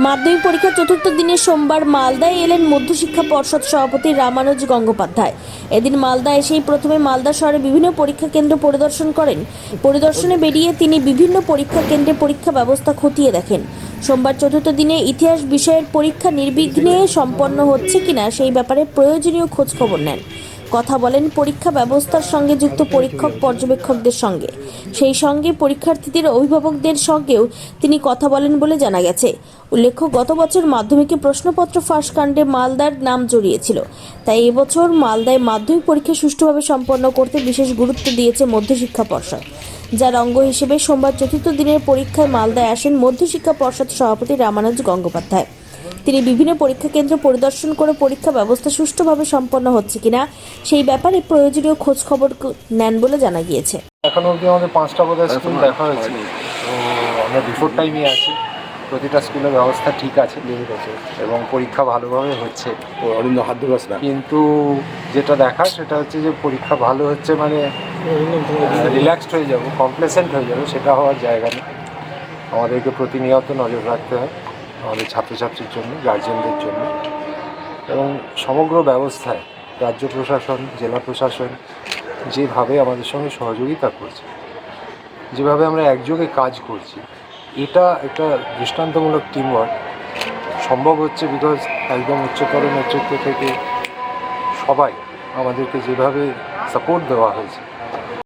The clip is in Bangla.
মাধ্যমিক পরীক্ষার চতুর্থ দিনে সোমবার মালদায় এলেন মধ্যশিক্ষা পর্ষদ সভাপতি রামানুজ গঙ্গোপাধ্যায়। এদিন মালদা এসেই প্রথমে মালদা শহরে বিভিন্ন পরীক্ষা কেন্দ্র পরিদর্শন করেন। পরিদর্শনে বেরিয়ে তিনি বিভিন্ন পরীক্ষা কেন্দ্রে পরীক্ষা ব্যবস্থা খতিয়ে দেখেন। সোমবার চতুর্থ দিনে ইতিহাস বিষয়ের পরীক্ষা নির্বিঘ্নে সম্পন্ন হচ্ছে কিনা সেই ব্যাপারে প্রয়োজনীয় খোঁজ খবর নেন। কথা বলেন পরীক্ষা ব্যবস্থার সঙ্গে যুক্ত পরীক্ষক পর্যবেক্ষকদের সঙ্গে, সেই সঙ্গে পরীক্ষার্থীদের অভিভাবকদের সঙ্গেও তিনি কথা বলেন বলে জানা গেছে। উল্লেখ্য, গত বছর মাধ্যমিকে প্রশ্নপত্র ফাঁস কাণ্ডে মালদার নাম জড়িয়েছিল, তাই এবছর মালদায় মাধ্যমিক পরীক্ষা সুষ্ঠুভাবে সম্পন্ন করতে বিশেষ গুরুত্ব দিয়েছে মধ্যশিক্ষা পর্ষদ। যার অঙ্গ হিসেবে সোমবার চতুর্থ দিনের পরীক্ষায় মালদায় আসেন মধ্যশিক্ষা পর্ষদ সভাপতি রামানুজ গঙ্গোপাধ্যায়। তিনি বিভিন্ন পরীক্ষা কেন্দ্র পরিদর্শন করে পরীক্ষা ব্যবস্থা সুষ্ঠুভাবে সম্পন্ন হচ্ছে কিনা সেই ব্যাপারে প্রয়োজনীয় খোঁজ খবর নেন বলে জানা গিয়েছে। এখন অবধি আমাদের 5টা বোধহয় স্কুল দেখা হয়েছে, তো আমরা বিফোর টাইমে আছি। প্রতিটা স্কুলের ব্যবস্থা ঠিক আছে এবং পরীক্ষা ভালোভাবে হচ্ছে। কিন্তু যেটা দেখার সেটা হচ্ছে যে পরীক্ষা ভালো হচ্ছে মানে রিল্যাক্সড হয়ে যাবো, কমপ্লেসেন্ট হয়ে যাবে, সেটা হওয়ার জায়গা নেই। আমাদেরকে প্রতিনিয়ত নজর রাখতে হয় আমাদের ছাত্রছাত্রীর জন্য, গার্জেনদের জন্য, এবং সমগ্র ব্যবস্থায় রাজ্য প্রশাসন, জেলা প্রশাসন যেভাবে আমাদের সঙ্গে সহযোগিতা করছে, যেভাবে আমরা একযোগে কাজ করছি, এটা একটা দৃষ্টান্তমূলক টিমওয়ার্ক সম্ভব হচ্ছে বিকজ একদম উচ্চতর নেতৃত্ব থেকে সবাই আমাদেরকে যেভাবে সাপোর্ট দেওয়া হয়েছে,